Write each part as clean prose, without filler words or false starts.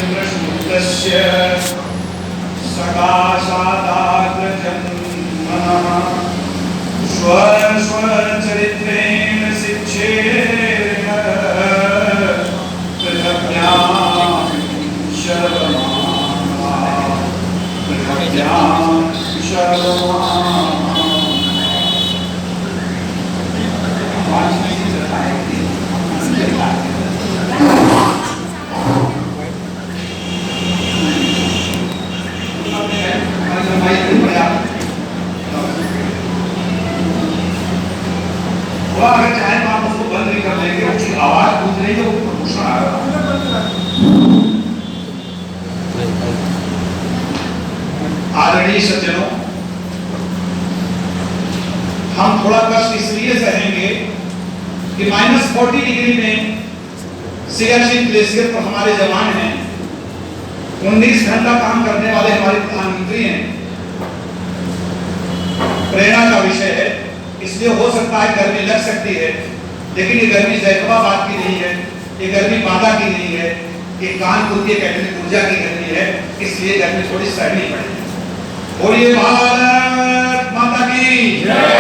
चन्द्रशूलस्य सकाशादाग्रजन्मनः स्वचरित्रेण शिक्षेण पृथग्ज्ञां अगर चाहे तो आप उसको बंद नहीं कर लेंगे, उसकी आवाज गूंज रही है, वो प्रदूषण आ रहा है। आदरणीय सज्जनों, हम थोड़ा कष्ट इसलिए सहेंगे कि -40 डिग्री में सियाचिन ग्लेशियर पर हमारे जवान हैं, 19 घंटा काम करने वाले हमारे प्रधानमंत्री हैं। प्रेरणा का विषय है, इसलिए हो सकता है गर्मी लग सकती है, लेकिन ये गर्मी जैकबाबाद की नहीं है, ये गर्मी बांदा की नहीं है, ये कानपुर की एकेडमिक ऊर्जा की गर्मी है, इसलिए गर्मी थोड़ी सहनी पड़ेगी। बोलिए भारत माता की जय,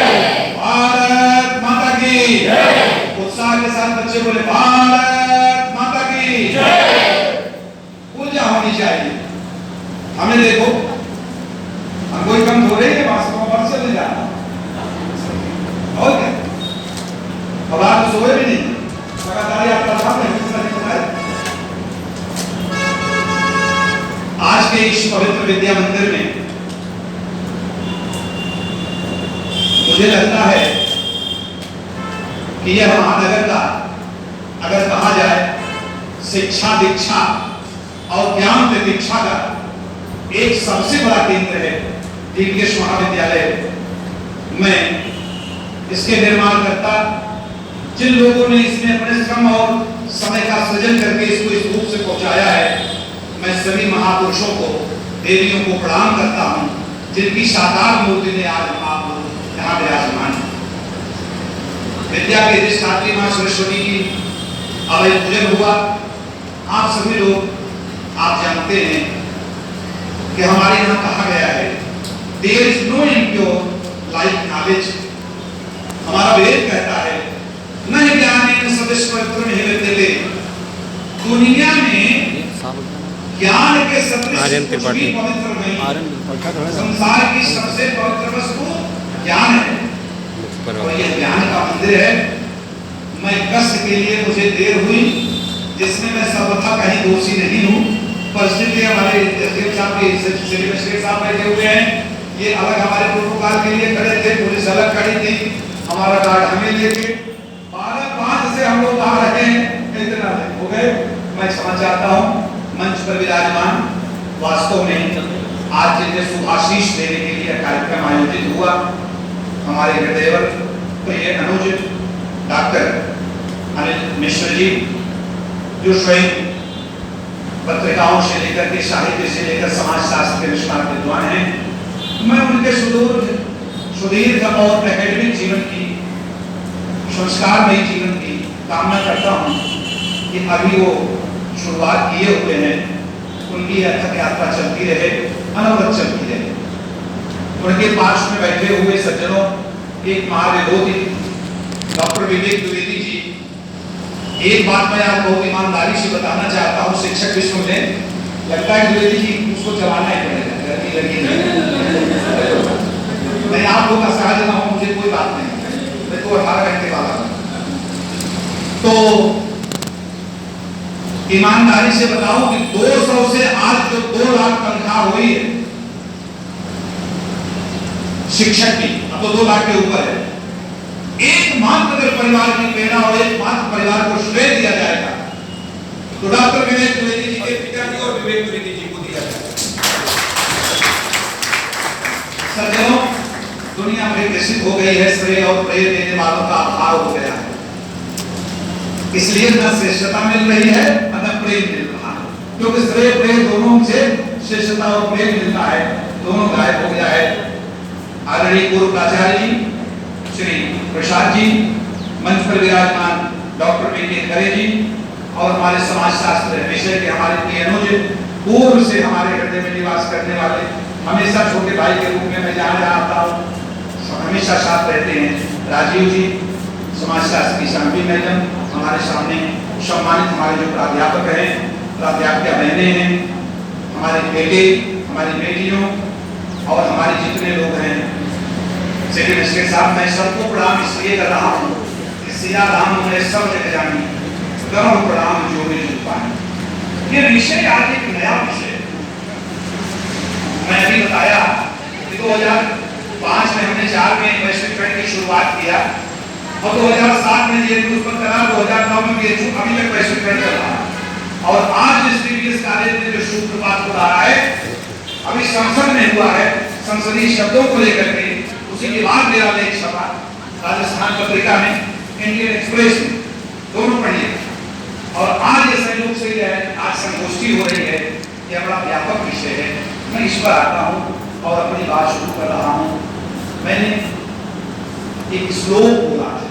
भारत माता की जय। उत्साह के साथ बच्चे बोले भारत माता की जय। ऊर्जा होनी चाहिए। हमें देखो, हम कोई कम थोड़े हैं, वास्तव में वर्ष चले जाना और क्या, अब आप तो सोए भी नहीं, लगातार यात्रा था। आज के इस पवित्र विद्या मंदिर में मुझे लगता है कि यह महानगर का, अगर कहा जाए, शिक्षा दीक्षा और ज्ञान प्रतीक्षा का एक सबसे बड़ा केंद्र है दिव्येश महाविद्यालय। मैं इसके निर्माणकर्ता, जिन लोगों ने इसमें अपने श्रम और समय का सृजन करके इसको इस रूप से पहुंचाया है, मैं सभी महापुरुषों को, देवियों को प्रणाम करता हूं, जिनकी साकार मूर्ति ने आज आप यहाँ विराजमान है। विद्या के अधिष्ठात्री मां सरस्वती की अवैध पूजन हुआ। आप सभी लोग, आप जानते हैं कि हमारे यहाँ कहा गया है, there is no impure like knowledge. हमारा वेद कहता है, न ज्ञानेन सदृश पवित्रम हि विद्यते। दुनिया में ज्ञान के सदृश कुछ भी पवित्र नहीं। संसार की सबसे पवित्र वस्तु ज्ञान है, और यह ज्ञान का मंदिर है। मैं कष्ट के लिए मुझे देर हुई, जिसमें मैं सर्वथा कहीं दोषी नहीं हूँ। परिस्थिति हमारे साहब बैठे हुए हैं, ये अलग हमारे प्रोटोकॉल के लिए खड़े थे, पुलिस अलग खड़ी थी, हमारा गार्ड हमें लेके 12-5 से हम लोग आ रहे हैं, इतना हो गए। मैं क्षमा चाहता हूँ। मंच पर विराजमान, वास्तव में आज जिन्हें शुभाशीष देने के लिए कार्यक्रम आयोजित हुआ, हमारे हृदयवर प्रिय अनुज डॉक्टर अनिल मिश्र जी, जो स्वयं पत्रिकाओं से लेकर के साहित्य से लेकर समाज शास्त्र के निष्णात विद्वान हैं। मैं उनके सुदीर्घ और एकेडमिक जीवन की, संस्कारमयी जीवन की कामना करता हूं कि अभी वो शुरुआत किए हुए हैं, उनकी अथक यात्रा चलती रहे, अनवरत चलती रहे। उनके पास में बैठे हुए सज्जनों, एक महाविभूति डॉक्टर विवेक द्विवेदी जी, एक बात मैं आप बहुत ईमानदारी से बताना चाहता हूँ, शिक्षक भी सुन लें। लगता है द्विवेदी जी उसको चलाना ही पड़ेगा, लगी नहीं, आप लोग असहज ना हो, मुझे कोई बात नहीं, मैं तो 18 घंटे वाला हूँ। तो ईमानदारी से बताऊं कि 200 से आज जो 2 लाख तनख्वाह हुई है शिक्षक की, अब तो 2 लाख के ऊपर है। एकमात्र अगर परिवार की प्रेरणा और एकमात्र परिवार को श्रेय दिया जाएगा तो डॉक्टर विवेक द्विवेदी जी के पिताजी और विवेक द्विवेदी जी को दिया जाएगा। सज्जनों, दुनिया में विकसित हो गई है, श्रेय और प्रेय देने वालों का अभाव हो गया है, इसलिए न श्रेष्ठता मिल रही है न प्रेम मिल रहा है, क्योंकि श्रेय प्रेय दोनों से श्रेष्ठता और प्रेम मिलता है, दोनों गायब हो गया है। आदरणीय पूर्व प्राचार्य जी श्री प्रसाद जी, मंच पर विराजमान डॉक्टर पी के खरे जी, और हमारे समाजशास्त्र विषय के हमारे PNO जी पूर्व से हमारे हृदय में निवास करने वाले, हमेशा छोटे भाई के रूप में मैं जहाँ जहाँ आता हूँ हमेशा साथ रहते हैं। राजीव जी समाजशास्त्र की शांति मैडम हमारे सामने, सम्मानित हमारे जो प्राध्यापक हैं, प्राध्यापिका बहनें हैं, हमारे बेटे, हमारी बेटियों और हमारे जितने लोग हैं, सेक्रेटरी साहब, मैं सबको प्रणाम इसलिए कर रहा हूँ कि सिया राम उन्हें सब जगह जानी, करो प्रणाम जो भी जुड़ पाए। ये विषय आज एक नया विषय, मैं अभी बताया कि 2005 में हमने 4 में वैश्विक ट्रेंड की शुरुआत किया और 2007 में ये न्यूज़ पर करा, 2009 में ये अभी तक वैश्विक ट्रेंड चल रहा है। और आज इस प्रीवियस कॉलेज में जो सूत्रपात हो रहा है, अभी संसद में हुआ है, संसदीय शब्दों को लेकर के, उसी के बाद मेरा लेख छपा राजस्थान पत्रिका में, इंडियन एक्सप्रेस में, दोनों पढ़िए। और आज ये संयोग से है, आज संगोष्ठी हो रही है, यह बड़ा व्यापक विषय है। मैं इस पर आता हूँ और अपनी बात शुरू कर रहा हूँ। मैंने एक श्लोक बोला था,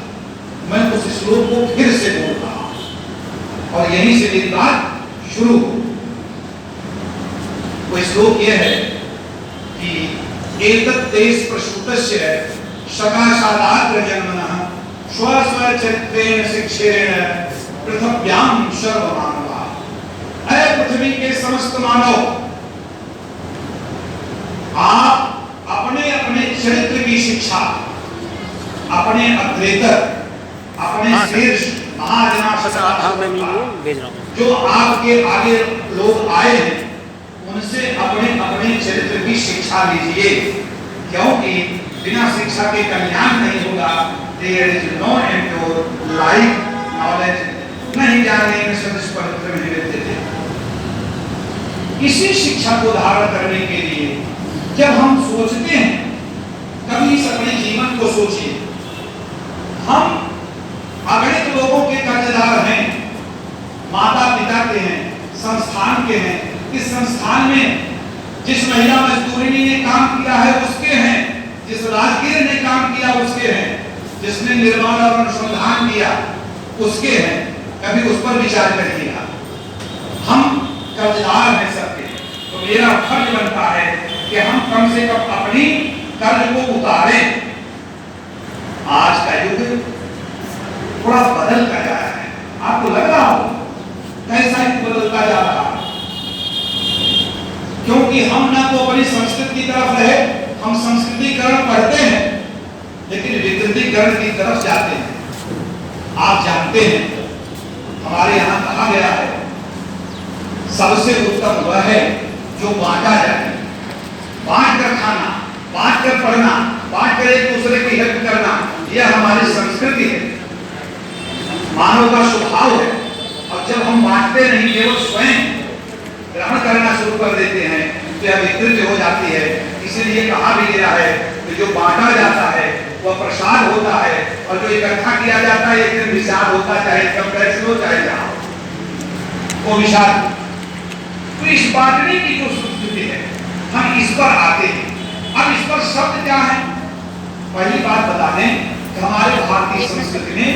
मैं उस श्लोक को फिर से बोल रहा हूँ और यहीं से मेरी बात शुरू हो। वो श्लोक यह है कि एतत् देश प्रसूतस्य सकाशादाग्र जन्मनः स्वस्वचित्तेन शिक्षेण पृथ्व्याम सर्वमानवाः। ऐ पृथ्वी के समस्त मानव, आप अपने अपने चरित्र की शिक्षा, अपने अग्रेतर, अपने शीर्ष जो आपके आगे लोग आए हैं, उनसे अपने अपने चरित्र की शिक्षा लीजिए, क्योंकि बिना शिक्षा के कल्याण नहीं होगा। There is no impure life knowledge, नहीं जाने पवित्र में रहते थे। इसी शिक्षा को धारण करने के लिए जब हम सोचते हैं, कभी इस अपने जीवन को सोचिए, हम अगणित लोगों के कर्जदार हैं, माता पिता के हैं, संस्थान के हैं। इस संस्थान में जिस महिला मजदूरिनी ने काम किया है उसके हैं, जिस राजगीर ने काम किया उसके हैं, जिसने निर्माण और अनुसंधान किया उसके हैं। कभी उस पर विचार करिएगा। हम कर्जदार हैं सबके, तो मेरा फर्ज बनता है कि हम कम से कम अपनी कर्ज को उतारें। आज का युग थोड़ा बदल कर जा रहा है, आपको लग रहा हो कैसा बदलता जा रहा है, क्योंकि हम ना तो अपनी संस्कृति की तरफ रहे, हम संस्कृतिकरण पढ़ते हैं लेकिन विकृतिकरण की तरफ जाते हैं। आप जानते हैं हमारे यहाँ कहा गया है सबसे उत्तम वह है जो बांटा जाए, बांट कर खाना, बांट कर पढ़ना, बांट कर एक दूसरे की हेल्प करना, यह हमारी संस्कृति है, मानव का स्वभाव है। और जब हम बांटते नहीं, केवल स्वयं ग्रहण करना शुरू कर देते हैं, तो यह विकृति हो जाती है। इसीलिए कहा भी गया है कि जो बांटा जाता है वह प्रसाद होता है, और जो इकट्ठा किया जाता है एक दिन विषाद होता, चाहे कंपैरिजन हो चाहे जहां वो विषाद। तो इस बांटने की जो संस्कृति है, हम इस पर आते हैं। अब इस पर शब्द क्या है? पहली बात बता दें कि हमारे भारतीय संस्कृति में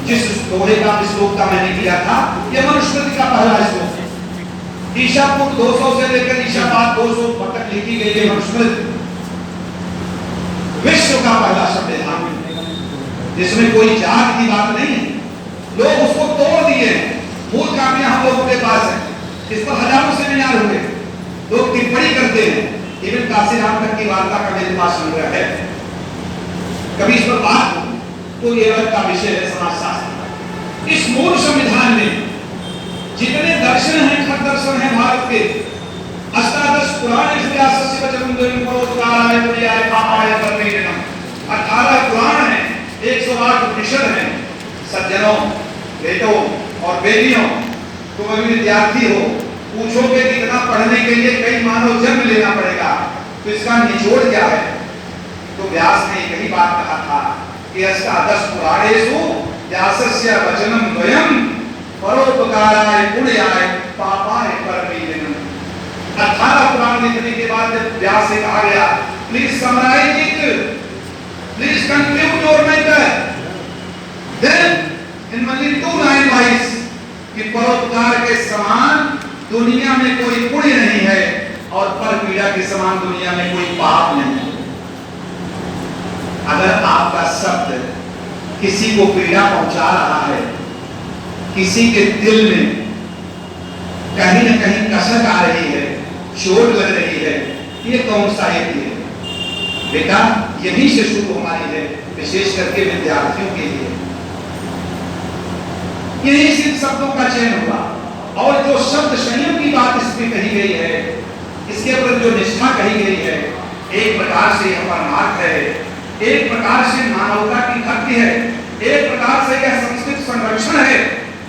जिस दोहे का श्लोक का मैंने किया था, यह मनुस्मृति का पहला श्लोक है। ईशा पूर्व 200 से लेकर ईशा बाद 200 तक लिखी गई है मनुस्मृति, विश्व का पहला संविधान, जिसमें कोई जात की बात नहीं है। लोग उसको तोड़ दिए, मूल कापियां हम लोगों के पास है, इस पर हजारों सेमिनार हुए, लोग टिप्पणी करते हैं। इवन काशीराम तक की वार्ता का मेरे पास संग्रह है, कभी इस पर बात हो तो ये अलग का विषय है समाजशास्त्र। इस मूल संविधान में जितने दर्शन हैं, खट दर्शन हैं भारत के, अष्टादश पुराण व्यासस्य वचनं द्वयं परोपकाराय पर्याय पापाय परमेणम, 18 पुराण हैं, 108 उपनिषद हैं। सज्जनों, बेटों और बेटियों, तुम अभी विद्यार्थी हो, पूछोगे कि इतना पढ़ने के लिए कई मानव जन्म लेना पड़ेगा, तो इसका निचोड़ क्या है? तो व्यास ने यही बात कहा था कि अष्टादश पुराणेषु व्यासस्य वचनं द्वयं परोपकाराय पुण्याय पापाय परमेणम। 18 पुराण लिखने के बाद जब व्यास से कहा गया, please summarise it, please conclude your matter, then in only 2 line wise कि परोपकार के समान दुनिया में कोई पुण्य नहीं है और पर पीड़ा के समान दुनिया में कोई पाप नहीं है। अगर आपका शब्द किसी को पीड़ा पहुंचा रहा है, किसी के दिल में कहीं न कहीं कसक आ रही है, चोट लग रही है, ये कौन सा है? बेटा यही से शुरू हमारी है, विशेष करके विद्यार्थियों के लिए। यही सिर्फ शब्दों का चयन हुआ और जो शब्द संयम की बात इसमें कही गई है, इसके ऊपर जो निष्ठा कही गई है, एक प्रकार से यह परमार्थ है, एक प्रकार से मानवता की भक्ति है, एक प्रकार से यह संस्कृत संरक्षण है,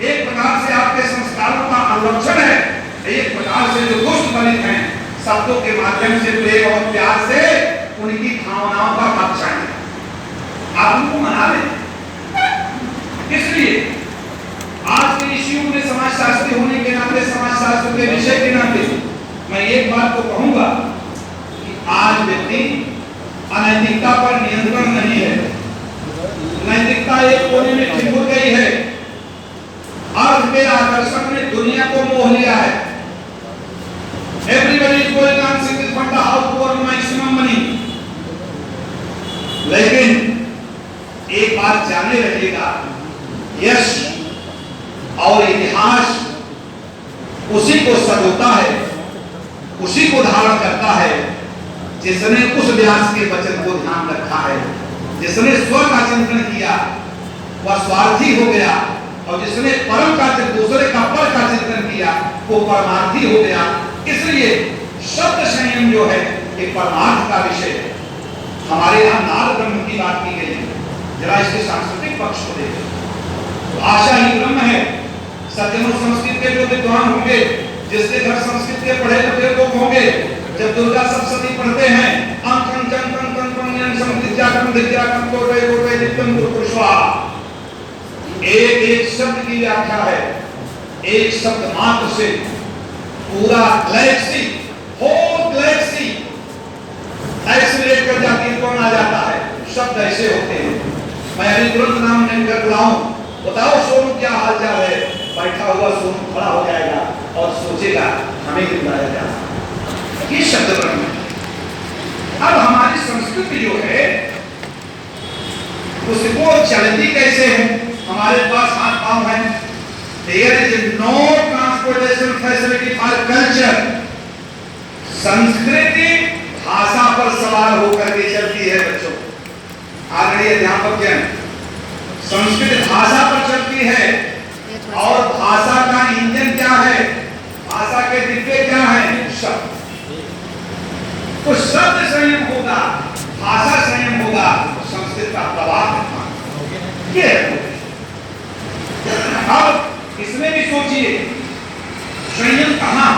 एक प्रकार से आपके संस्कारों का अनुरक्षण है, एक प्रकार से जो दुष्ट दलित हैं शब्दों के माध्यम से प्रेम और प्यार से उनकी भावनाओं का भक्षण है। आप उनको मना लें। इसलिए आज के इस युग में समाजशास्त्री होने के नाते, समाजशास्त्र के विषय के नाते मैं एक बात को कहूंगा कि आज व्यक्ति अनैतिकता पर नियंत्रण नहीं है। नैतिकता एक कोने में ठिठुर गई है। अर्थ के आकर्षण ने दुनिया को मोह लिया है। Everybody is going on single fund how to earn maximum money। लेकिन एक बात जाने रखिएगा, यश और इतिहास उसी को सजोता है, उसी को धारण करता है जिसने उस व्यास के वचन को ध्यान रखा है। जिसने स्व का चिंतन किया वह स्वार्थी हो गया और जिसने परम का दूसरे का पर का चिंतन किया वो परमार्थी हो गया। इसलिए शब्द संयम जो है ये परमार्थ का विषय है। हमारे यहाँ नाद ब्रह्म की बात की गई है, जरा इसके सांस्कृतिक पक्ष को देखें। भाषा ही ब्रह्म है। सज्जनों संस्कृत के जो विद्वान होंगे, जिसके घर संस्कृत के पढ़े लिखे लोग होंगे, जब दुर्गा सप्तशती पढ़ते हैं, एक एक शब्द की व्याख्या है। एक शब्द मात्र से पूरा गैलेक्सी, होल गैलेक्सी एक्सीलरेट कर जाती है, कौन आ जाता है। शब्द ऐसे होते हैं। मैं अभी तुरंत नाम नहीं कर बुलाऊं, बताओ सोनू क्या हालचाल है, बैठा हुआ सोनू खड़ा हो जाएगा और सोचेगा हमें ही बुलाया जाए। ये शब्द ब्रह्म है। अब हमारी संस्कृति जो है उसको चलती कैसे है? हमारे पास हाथ पांव है। There is no transportation facility for culture। संस्कृति भाषा पर सवार होकर के चलती है बच्चों। आदरणीय अध्यापक जन, संस्कृत भाषा पर चलती है और भाषा का इंजन क्या है? भाषा के डिब्बे क्या है? शब्द। तो शब्द संयम होगा, भाषा संयम होगा, संस्कृत का प्रवाह ये है। अब इसमें भी सोचिए संयम कहां?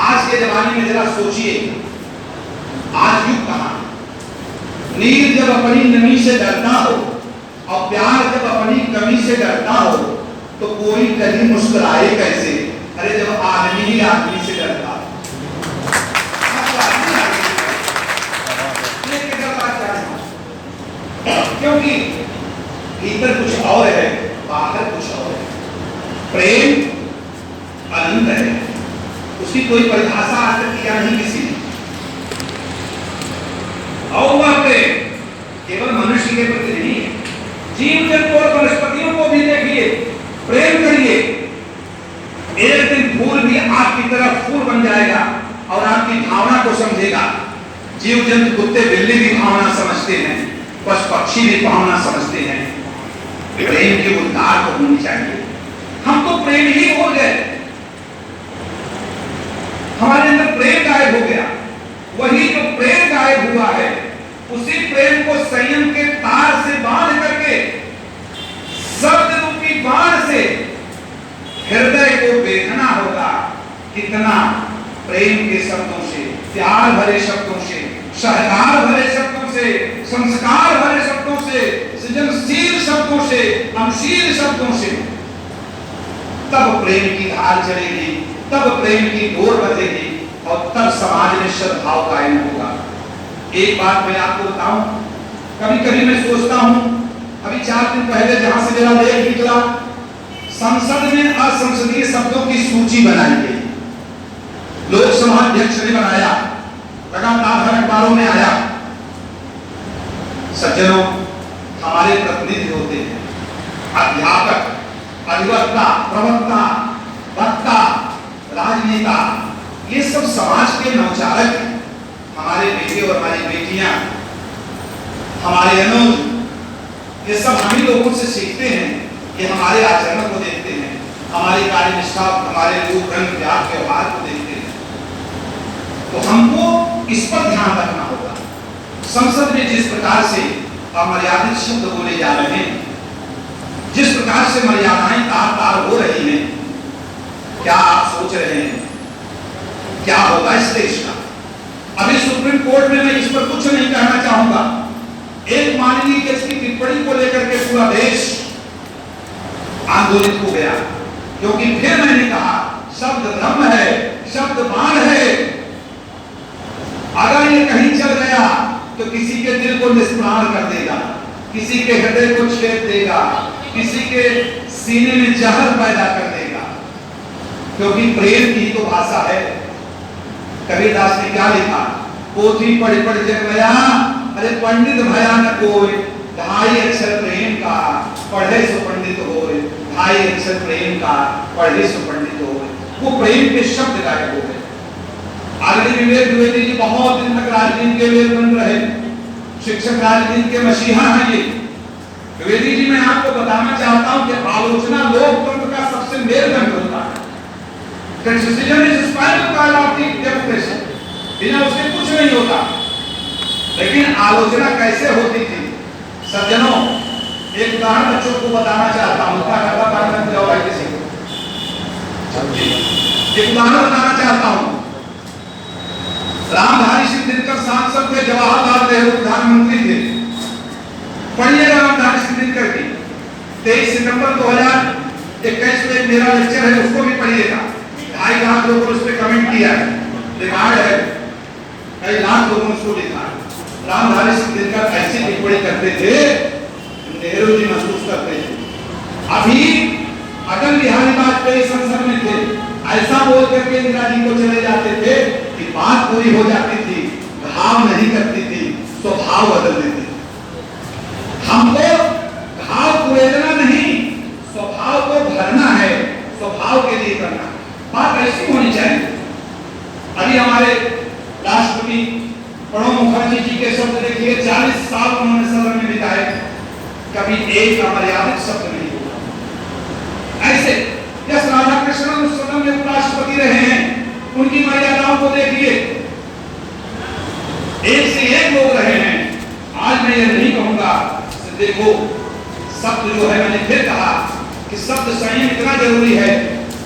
आज के जमाने में जरा सोचिए, आज युग कहां? नीर जब अपनी नमी से डरता हो और प्यार जब अपनी कमी से डरता हो तो कोई कहीं मुस्कुराए कैसे? अरे जब आदमी ही आदमी से डरता हो। क्योंकि भीतर कुछ और है, बाहर कुछ और है। प्रेम अनंत है, उसकी कोई परिभाषा आज तक किया नहीं किसी ने। और वह प्रेम केवल मनुष्य के प्रति नहीं है, जीव जंतु और वनस्पतियों को भी देखिए, प्रेम करिए। एक दिन फूल भी आपकी तरह फूल बन जाएगा और आपकी भावना को समझेगा। जीव जंतु, कुत्ते बिल्ली भी भावना समझते हैं, पशु पक्षी भी भावना समझते हैं। प्रेम की उद्धार को होनी चाहिए। हम तो प्रेम ही भूल गए, हमारे अंदर प्रेम गायब हो गया। वही जो प्रेम गायब हुआ है उसी प्रेम को संयम के तार से बांध करके, शब्द रूपी बाण से हृदय को बेधना होगा। कितना प्रेम के शब्दों से, प्यार भरे शब्दों से, सहकार भरे शब्दों से, संस्कार भरे शब्दों से, सृजनशील शब्दों से, अनुशील शब्दों से, तब प्रेम की धार चलेगी, तब प्रेम की डोर बजेगी और तब समाज में सद्भाव कायम होगा। एक बात मैं आपको बताऊं, कभी कभी मैं सोचता हूं, अभी 4 दिन पहले जहां से मेरा लेख निकला, संसद में असंसदीय शब्दों की सूची बनाई गई, लोकसभा अध्यक्ष ने बनाया, लगातार हर अखबारों में आया। सज्जनों, हमारे प्रतिनिधि होते हैं अध्यापक, अधिवक्ता, प्रवक्ता, वक्ता, राजनेता, ये सब समाज के नवचारक हैं। हमारे बेटे और हमारी बेटियां, हमारे अनुज, ये सब हम ही लोगों से सीखते हैं, ये हमारे आचरण को देखते हैं, हमारी कार्यनिष्ठा, हमारे रूप रंग व्यवहार व्यवहार को देखते हैं। तो हमको इस पर ध्यान रखना होगा। संसद में जिस प्रकार से अमर्यादित शब्द बोले जा रहे हैं, जिस प्रकार से मर्यादाएं तार-तार हो रही हैं, क्या आप सोच रहे हैं क्या होगा इस देश का? अभी सुप्रीम कोर्ट में मैं इस पर कुछ नहीं कहना चाहूंगा। एक माननीय जज की टिप्पणी को लेकर के पूरा देश आंदोलित हो गया, क्योंकि फिर मैंने कहा शब्द धर्म है, शब्द बाण है। अगर ये कहीं चल गया तो किसी के दिल को निष्प्राण कर देगा, किसी के हृदय को छेद देगा, किसी के सीने में जहर पैदा कर देगा, क्योंकि प्रेम की तो भाषा है। कबीरदास ने क्या लिखा? पोथी पढ़ पढ़ जग गया, अरे पंडित भया न कोई, ढाई अक्षर प्रेम का पढ़े सो पंडित होए, ढाई अक्षर प्रेम का पढ़े सो पंडित होए। वो प्रेम के शब्द गायब हो गए। आदरणीय विवेक द्विवेदी जी बहुत दिन तक राजनीति के लिए बन रहे, शिक्षक राजनीति के मसीहा हैं ये। द्विवेदी जी, मैं आपको बताना चाहता हूं कि आलोचना लोकतंत्र का सबसे मेरुदंड होता है। Criticism is spinal cord of the democracy, बिना उसके कुछ नहीं होता। लेकिन आलोचना कैसे होती थी? सज्जनों, एक उदाहरण बच्चों को बताना चाहता हूं। किसी को एक उदाहरण बताना चाहता हूं। रामधारी सिंह दिनकर सांसद थे, जवाहरलाल नेहरू प्रधानमंत्री थे। पढ़िएगा रामधारी सिंह दिनकर की 23 सितंबर 2021 में मेरा लेक्चर है, उसको भी पढ़िएगा। 2.5 लाख लोगों ने उस पर कमेंट किया है, रिकॉर्ड है, कई लाख लोगों ने उसको लिखा है। रामधारी सिंह दिनकर ऐसी टिप्पणी करते थे, नेहरू जी महसूस करते थे। अभी अटल बिहारी वाजपेयी संसद में थे, ऐसा बोल करके इंदिरा जी को चले जाते थे कि बात पूरी हो जाती थी, घाव नहीं करती थी, स्वभाव बदल देती थी। हमको घाव कुरेदना नहीं, स्वभाव को भरना है, स्वभाव के लिए करना। बात ऐसी होनी चाहिए। अभी हमारे राष्ट्रपति प्रणब मुखर्जी जी के शब्द देखिए, 40 साल उन्होंने सदन में बिताए, कभी एक अमर्यादित शब्द नहीं बोला। ऐसे यस राधाकृष्णन उस सदन में उपराष्ट्रपति रहे हैं, उनकी मर्यादाओं को देखिए, एक से एक लोग रहे हैं। आज मैं ये नहीं कहूंगा, देखो शब्द जो है, मैंने फिर कहा कि शब्द संयम इतना जरूरी है।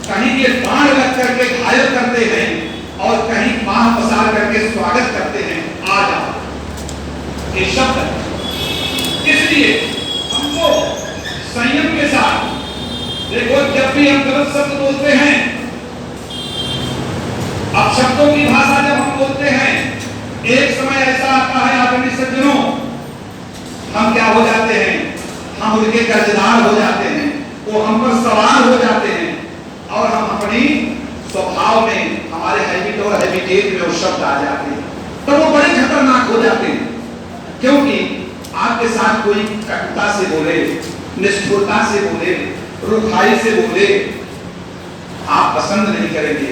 कहीं ये बाण लग करके घायल करते हैं और कहीं बाह पसार करके स्वागत करते हैं, आ जाओ, ये शब्द है। इसलिए हमको संयम के साथ, देखो जब भी हम गलत शब्द बोलते हैं, अब शब्दों की भाषा जब हम बोलते हैं, एक समय ऐसा आता है आदरणीय सज्जनों, हम क्या हो जाते हैं, हम उनके कर्जदार हो जाते हैं, वो हम पर सवार हो जाते हैं और हम अपनी स्वभाव में, हमारे हैबिट और हैबिटेट में वो शब्द आ जाते हैं, तो वो बड़े खतरनाक हो जाते हैं। क्योंकि आपके साथ कोई कटुता से बोले, निष्ठुरता से बोले, रुखाई से बोले, आप पसंद नहीं करेंगे,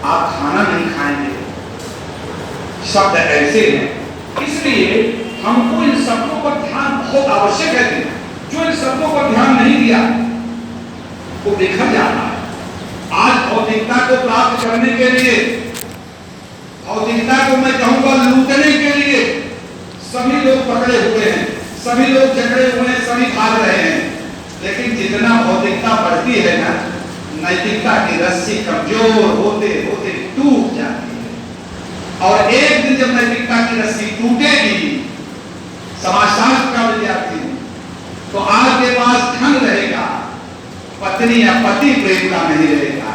आप खाना नहीं खाएंगे। शब्द ऐसे हैं, इसलिए हमको इन शब्दों पर ध्यान बहुत आवश्यक है। जो इन शब्दों पर ध्यान नहीं दिया वो बिखर जाता है। आज भौतिकता को प्राप्त करने के लिए, भौतिकता को मैं कहूंगा लूटने के लिए सभी लोग पकड़े हुए हैं, सभी लोग जकड़े हुए हैं, सभी भाग रहे हैं। लेकिन जितना भौतिकता बढ़ती है ना, नैतिकता की रस्सी कमजोर होते होते टूट जाती है। और एक दिन जब नैतिकता की रस्सी टूटेगी, समाजशास्त्र का विद्यार्थी तो आपके पास धन रहेगा, पत्नी या पति प्रेम का नहीं रहेगा,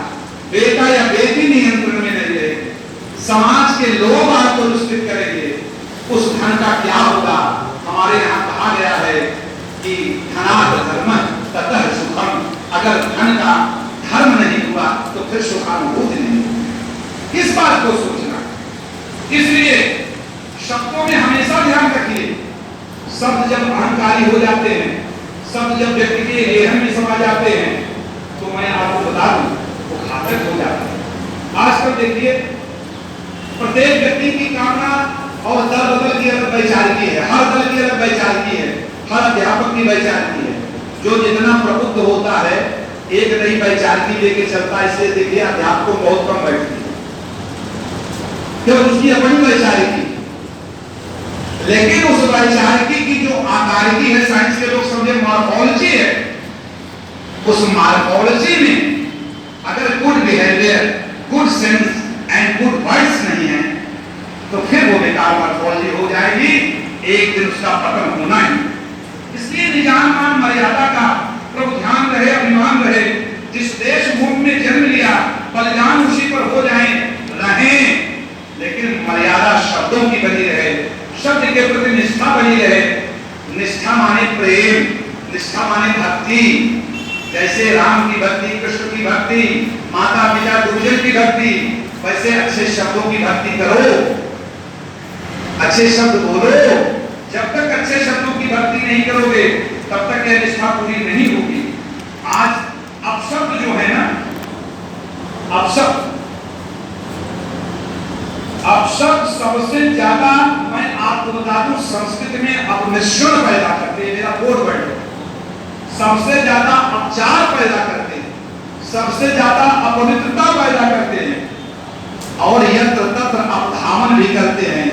बेटा या बेटी नियंत्रण में नहीं रहेगी, समाज के लोग आपको दुष्कृत करेंगे। उस धन का क्या होगा? हमारे यहाँ कहा गया है कि धनात् धर्मः ततः सुखम् अगर धन का धर्म नहीं हुआ तो फिर सुखानुभूति नहीं। किस बात को सोचना, इसलिए शब्दों में हमेशा ध्यान रखिए। शब्द जब अहंकारी हो जाते हैं, शब्द जब व्यक्ति के लेहन में समा जाते हैं, तो मैं आपको बता दूं वो घातक हो जाता है। आजकल देखिए प्रत्येक व्यक्ति की कामना और दल बदल की अलग वैचारिकी है, हर दल की अलग वैचारिकी है, हर अध्यापक की वैचारिकी है। जो जितना प्रबुद्ध होता है एक नई वैचारिकी लेके चलता है, इसलिए देखिए अध्यापकों को बहुत कम बैठती है क्योंकि उसकी अपनी वैचारिकी। लेकिन उस वैचारिकी की जो आकारिकी है, साइंस के लोग समझे मॉर्फोलॉजी है, उस मॉर्फोलॉजी में अगर good behaviour, good sense and good words नहीं है तो फिर वो बेकार मॉर्फोलॉजी हो जाएगी, एक दिन उसका पतन होना है। इसलिए निजान मान मर्यादा का प्रभु ध्यान रहे, अभिमान रहे। जिस देश भूमि में जन्म लिया बलिदान उसी पर हो जाए, रहें, लेकिन मर्यादा शब्दों की बनी रहे, शब्द के प्रति निष्ठा बनी रहे। निष्ठा माने प्रेम, निष्ठा माने भक्ति। जैसे राम की भक्ति, कृष्ण की भक्ति, माता पिता गुरुजन की भक्ति, वैसे अच्छे शब्दों की भक्ति करो, अच्छे शब्द बोलो। जब तक अच्छे शब्दों की भक्ति नहीं करोगे तब तक यह निष्ठा पूरी नहीं होगी। आज अपशब्द जो है ना, अपशब्द सबसे ज्यादा मैं आपको बता दूं संस्कृत में अपमिश्रण पैदा करते हैं। मेरा कोड वर्ड है, सबसे ज्यादा अपचार पैदा करते हैं, सबसे ज्यादा अपवित्रता पैदा करते हैं और यंत्र तंत्र अपधामन भी करते हैं।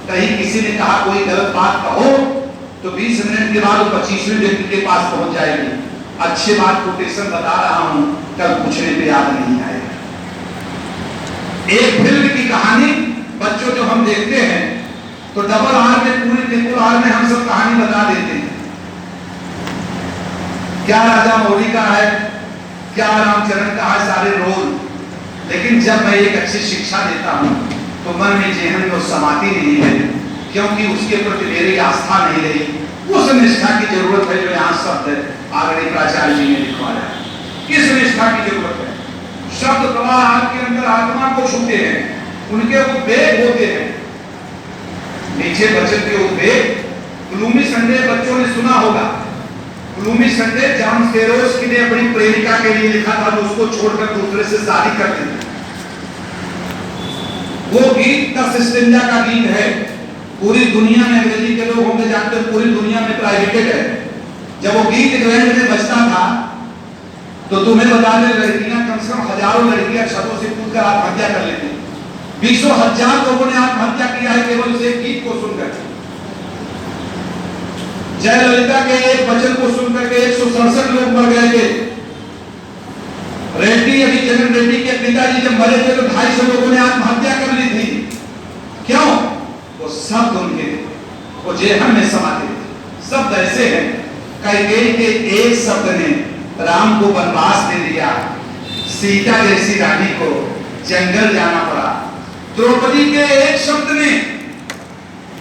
कहीं किसी ने कहा कोई गलत बात कहो तो 20 मिनट के बाद 25वें व्यक्ति के पास पहुंच जाएगी। अच्छी बात कोटेशन बता रहा हूं, कल पूछने पे याद नहीं आएगा। एक फिल्म की कहानी बच्चों जो हम देखते हैं तो डबल आर में, पूरी ट्रिपल आर में हम सब कहानी बता देते हैं। क्या राजा मौली का है, क्या रामचरण का है, सारे रोल। लेकिन जब मैं एक अच्छी शिक्षा देता हूं तो मन में जेहन में समाती नहीं है, क्योंकि उसके प्रति मेरी आस्था नहीं रही। उस निष्ठा की जरूरत है जो यहाँ शब्द आगरे प्राचार्य जी ने लिखवाया। किस निष्ठा की जरूरत है? शब्द प्रवाह आपके अंदर आत्मा को छूते हैं, उनके उद्वेग होते हैं। नीचे बचन के उद्वेग, ग्लूमी संडे बच्चों ने सुना होगा। ग्लूमी संडे जॉन फेरोज ने अपनी प्रेमिका के लिए लिखा था, तो उसको छोड़कर दूसरे से शादी कर दी। वो गीत का सिस्टम का गीत है, पूरी दुनिया में अंग्रेजी के लोग होंगे जानते हैं, पूरी दुनिया में प्राइवेटेड है। जब वो गीत इंग्लैंड में बजता था तो तुम्हें बता दें लड़कियां कम से कम हजारों लड़कियां छतों से कूदकर आत्महत्या कर लेती। 20,000 लोगों ने आत्महत्या किया है केवल उस एक गीत को सुनकर। जयललिता के एक वचन को सुनकर के 167 लोग मर गए थे। रेड्डी, अभी जगन रेड्डी के पिताजी जब मरे थे तो 250 लोगों ने आत्महत्या कर ली थी। क्यों? वो शब्द उनके, वो जेहन में समाते थे। शब्द ऐसे हैं, कैकेयी के एक शब्द ने राम को वनवास दे दिया, सीता जैसी रानी को जंगल जाना पड़ा। द्रौपदी के एक शब्द ने,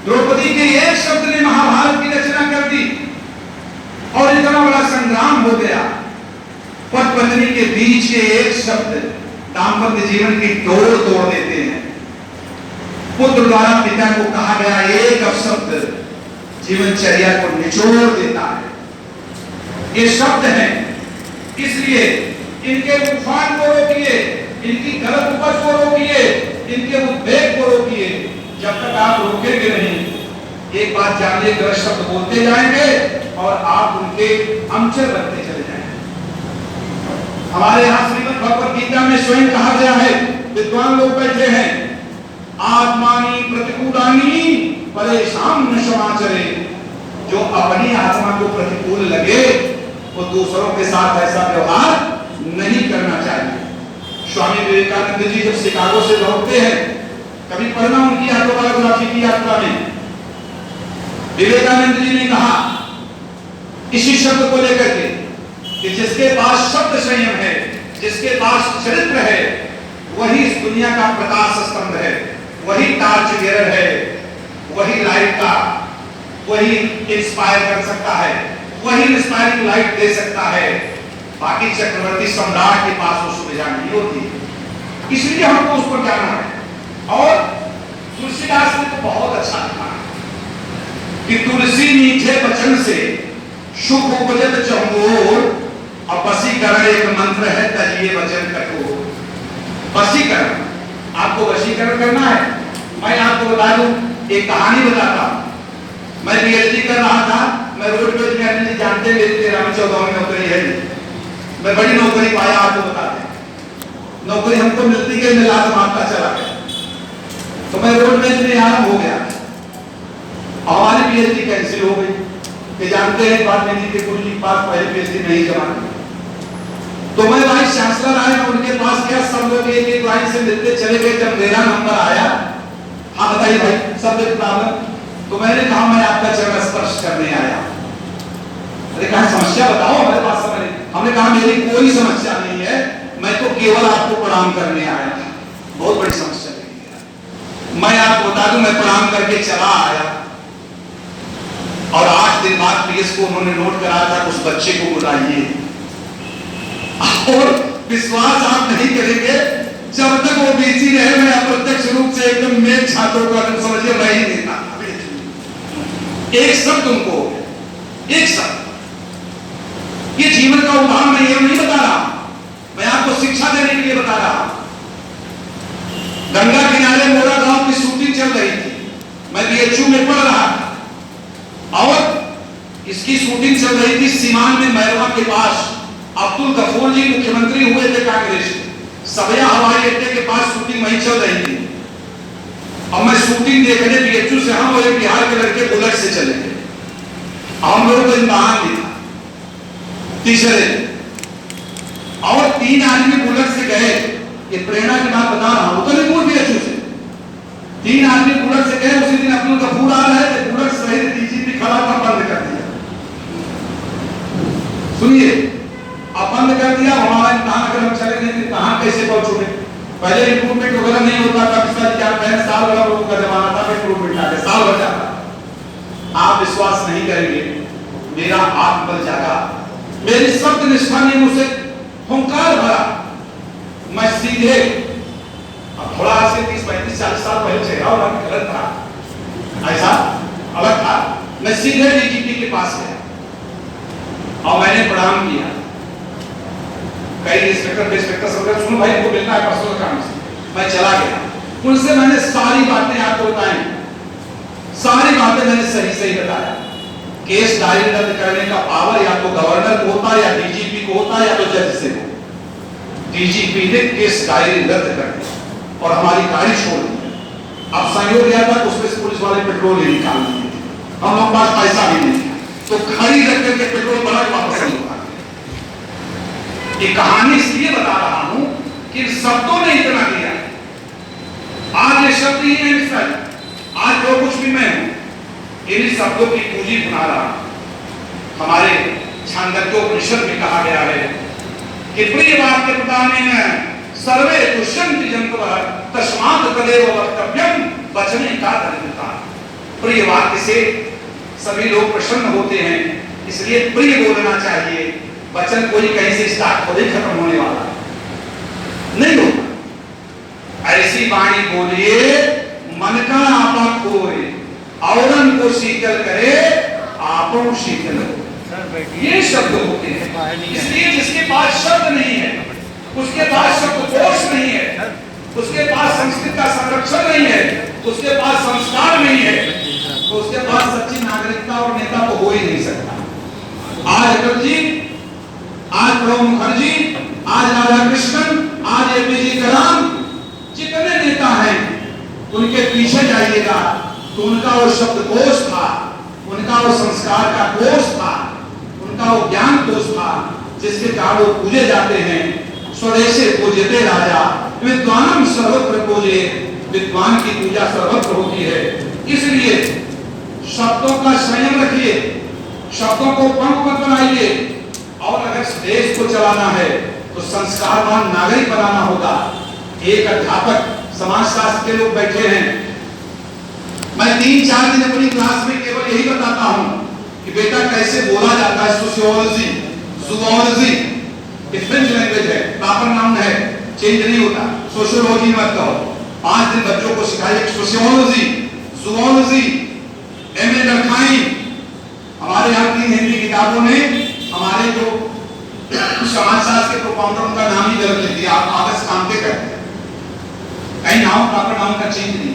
द्रौपदी के एक शब्द ने महाभारत की रचना कर दी और इतना बड़ा संग्राम हो गया। पति पत्नी के बीच के एक शब्द दाम्पत्य जीवन की डोर तोड़ देते हैं। पुत्र द्वारा पिता को कहा गया एक अपशब्द जीवनचर्या को निचोड़ देता है। ये शब्द हैं, इसलिए इनके उफान को रोकिए, इनकी गलत उपज को रोकिए, इनके उद्वेग को रोकिए। जब तक आप रोकेंगे नहीं, एक बात जानिए, गलत शब्द बोलते जाएंगे और आप उनके अंचर बनते चले जाएंगे। हमारे यहाँ श्रीमद् भगवद गीता में स्वयं कहा गया है, विद्वान लोग बैठे हैं, आत्मानी प्रतिकूलानी परेशान न समाचरे। जो अपनी आत्मा को प्रतिकूल लगे वो दूसरों के साथ ऐसा व्यवहार नहीं करना चाहिए। स्वामी विवेकानंद जी जब शिकागो से लौटते हैं, कभी पढ़ना उनकी ऑटोबायोग्राफी की यात्रा में, विवेकानंद जी ने कहा इसी शब्द को लेकर के कि जिसके पास शब्द संयम है, जिसके पास चरित्र है, वही इस दुनिया का प्रकाश स्तंभ है, वही टार्च बेरर है, वही लाइट का, वही इंस्पायर कर सकता है, वही इंस्पायरिंग लाइट दे सकता है। बाकी चक्रवर्ती सम्राट के पास वो सुविधा नहीं होती, इसलिए हमको उस पर जाना है। और तुलसीदास ने तो बहुत अच्छा लिखा कि तुलसी मीठे वचन से सुख उपजत चहुओर, और वशीकरण एक मंत्र है तजिए वचन कठोर। वशीकरण, आपको वशीकरण करना है। मैं आपको बता दूं, एक कहानी बताता हूं। मैं पीएचडी कर रहा था, मैं रोडवेज में अपनी जानते मेरी 13-14 में नौकरी है, मैं बड़ी नौकरी पाया। आपको बताते हैं नौकरी हमको मिलती गई, मिला तो आपका चला गया, तो मैं रोडवेज में आराम हो गया। हमारी पीएचडी कैंसिल हो गई। ये जानते हैं बात नहीं कि गुरु जी के पास पहले पीएचडी नहीं जमा की, तो मैं वाइस चांसलर आए, उनके पास गया, सब लोग एक एक लाइन से मिलते चले गए। जब मेरा नंबर आया, हाँ बताइए भाई सब प्रॉब्लम, तो मैंने कहा मैं आपका चरण स्पर्श करने आया। अरे कहा समस्या बताओ, हमारे पास समय नहीं। हमने कहा मेरी कोई समस्या नहीं है, मैं तो केवल आपको प्रणाम करने आया था। बहुत बड़ी समस्या नहीं, मैं आपको बता दूं, मैं प्रणाम करके चला आया, और 8 दिन बाद पीएस को उन्होंने नोट कराया था उस बच्चे को बुलाइए। और विश्वास आप नहीं करेंगे, जब तक वो बिजी रहे मैं अप्रत्यक्ष रूप से एकदम मेल छात्रों का समझिए मैं ही नहीं था। एक शब्द उनको, एक शब्द, ये जीवन का उदाहरण मैं ये नहीं बता रहा, मैं आपको शिक्षा देने के लिए बता रहा। गंगा किनारे मोरा गांव की शूटिंग चल रही थी, मैं बीएचयू में पढ़ रहा था, और इसकी शूटिंग चल रही थी सीमान में, मैरवा के पास। अब्दुल गफूर जी मुख्यमंत्री हुए थे कांग्रेस के, सबया हवाई अड्डे के पास शूटिंग वहीं चल रही थी। और मैं शूटिंग देखने बीएचयू से, हम और बिहार के लड़के बुलेट से चले गए। हम लोगों को इम्तिहान भी था तीसरे, और 3 आदमी बुलेट से गए। ये प्रेरणा की बात बता रहा हूं, तो बीएचयू से 3 आदमी बुलेट से गए। उसी दिन अब्दुल गफूर आ रहे थे, बुलेट सहित डीजीपी खड़ा था, बंद कर दिया। सुनिए, अब बंद कर दिया। हमारा इम्तिहान अगर हम चले गए तो कहां कैसे पहुंचोगे? पहले रिक्रूटमेंट वगैरह नहीं होता था, पिछला 4-5 साल वाला लोगों का जमाना था, रिक्रूटमेंट आके साल भर जाता। आप विश्वास नहीं करेंगे, मेरा आत्मबल जागा, मेरी शब्द निष्ठा ने मुझसे हुंकार भरा। मैं सीधे, अब थोड़ा आज से 30-35-40 साल पहले चेहरा और रंग गलत था, ऐसा अलग था। मैं सीधे डीजीपी के पास गया और मैंने प्रणाम किया। कई इंस्पेक्टर सब सुनो भाई, इनको मिलना है पर्सनल काम से। मैं चला गया, उनसे मैंने सारी बातें आपको बताई, सारी बातें मैंने सही सही बताया। केस डायरी रद्द करने का पावर या तो गवर्नर को होता, या डीजीपी को होता, या तो जज से हो। डीजीपी ने केस डायरी रद्द कर दी और हमारी गाड़ी छोड़ दी। अब संयोग यह था कि उसमें पुलिस वाले पेट्रोल ही निकाल दिए, हम लोग पास पैसा भी नहीं था, तो खड़ी रख करके पेट्रोल भरा वापस नहीं। ये कहानी इसलिए बता रहा हूं कि शब्दों ने इतना दिया। आज ये शब्द ही है मिसाल, आज जो कुछ भी मैं हूं, इन शब्दों की पूंजी बना रहा। हमारे छांदोग्योपनिषद में कहा गया है कि प्रिय वाक्य प्रदानेन सर्वे दुष्यन्ति जन्तवः तस्मात् तदेव वक्तव्यम वचने का धर्मता। प्रिय वाक्य से सभी लोग प्रसन्न होते हैं, इसलिए प्रिय बोलना चाहिए। वचन कोई कहीं से स्टार्ट हो नहीं, खत्म होने वाला नहीं होगा। ऐसी वाणी बोलिए मन का आपा खोए, औरन को शीतल करे आपो शीतल हो। ये शब्द होते हैं। इसलिए जिसके पास शब्द नहीं है, उसके पास शब्दकोश नहीं है, उसके पास संस्कृत का संरक्षण नहीं है, उसके पास संस्कार नहीं है, तो उसके पास सच्ची नागरिकता और नेता तो हो ही नहीं सकता। आज अटल जी, आज प्रणब मुखर्जी, आज राधा कृष्णन, आज एपीजे कलाम, जितने नेता हैं उनके पीछे जाइएगा तो उनका वो शब्दकोश था, उनका वो संस्कार का कोश था, उनका वो ज्ञान कोश था, जिसके कारण वो पूजे जाते हैं। स्वदेशे पूजते राजा विद्वानम सर्वत्र पूजे, विद्वान की पूजा सर्वत्र होती है। इसलिए शब्दों का संयम रखिए, शब्दों को पंख मत बनाइए, और अगर देश को चलाना है तो संस्कारवान नागरिक बनाना होगा। एक अध्यापक समाजशास्त्र के लोग बैठे हैं, मैं 3-4 दिन अपनी क्लास में केवल यही बताता हूं कि बेटा कैसे बोला जाता है, सोशियोलॉजी, जूलॉजी, ये फ्रेंच लैंग्वेज है, प्रॉपर नाउन है, चेंज नहीं होता। सोशियोलॉजी मत कहो, 5 दिन बच्चों को सिखाइए सोशियोलॉजी, जूलॉजी, एमए रखाई। हमारे यहाँ 3 हिंदी किताबों ने हमारे जो समाजशास्त्र के प्रोफाउंडर उनका नाम ही गलत लिख दिया, आप आगस्ट कांते करते हैं, कहीं नाउन प्रॉपर नाउन का चेंज नहीं,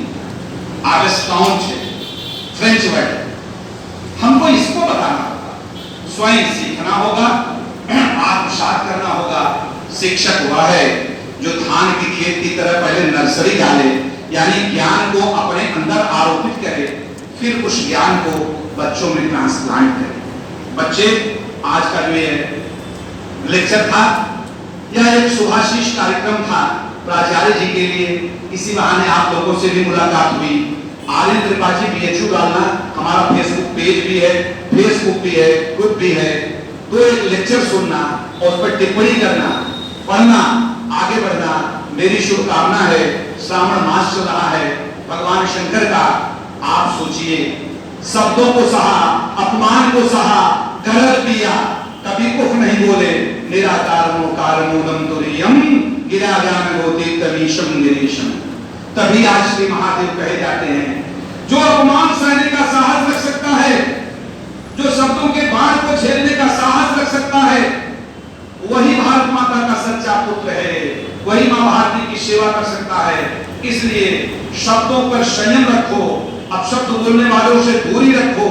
आगस्ट काउंट है, फ्रेंच वर्ड। हमको इसको बताना होगा, स्वयं सीखना होगा, आत्मसात करना होगा। शिक्षक हुआ है जो धान की खेत की तरह पहले नर्सरी डाले, यानी ज्ञान को अपने अंदर आरोपित करे, फिर उस ज्ञान को बच्चों में ट्रांसप्लांट करे। बच्चे, आज का जो ये लेक्चर था या एक शुभाशीष कार्यक्रम था प्राचार्य जी के लिए, इसी बहाने आप लोगों से भी मुलाकात हुई। आर्यन त्रिपाठी बीएचयू डालना, हमारा फेसबुक पेज भी है, फेसबुक भी है, ग्रुप भी है, तो एक लेक्चर सुनना और उस पर टिप्पणी करना, पढ़ना, आगे बढ़ना मेरी शुभकामना है। श्रावण मास चल रहा है, भगवान शंकर का आप सोचिए, शब्दों को सहा, अपमान को सहा, गलत किया, कभी कुछ नहीं बोले, निराकारमो कारमूलम तुरीयम गिरा ज्ञान होते तमीशम गिरीशम। तभी आज श्री महादेव कहे जाते हैं, जो अपमान सहने का साहस रख सकता है, जो शब्दों के बाढ़ को झेलने का साहस रख सकता है, वही भारत माता का सच्चा पुत्र है, वही मां भारती की सेवा कर सकता है। इसलिए शब्दों पर संयम रखो, अपशब्द बोलने वालों से दूरी रखो,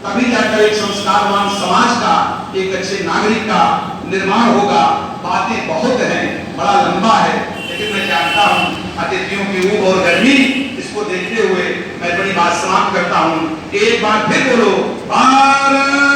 तभी जाकर एक संस्कारवान समाज का, एक अच्छे नागरिक का निर्माण होगा। बातें बहुत हैं, बड़ा लंबा है, लेकिन मैं जानता हूं अतिथियों की ऊब और गर्मी, इसको देखते हुए मैं बड़ी बात समाप्त करता हूं। एक बार फिर बोलो भारत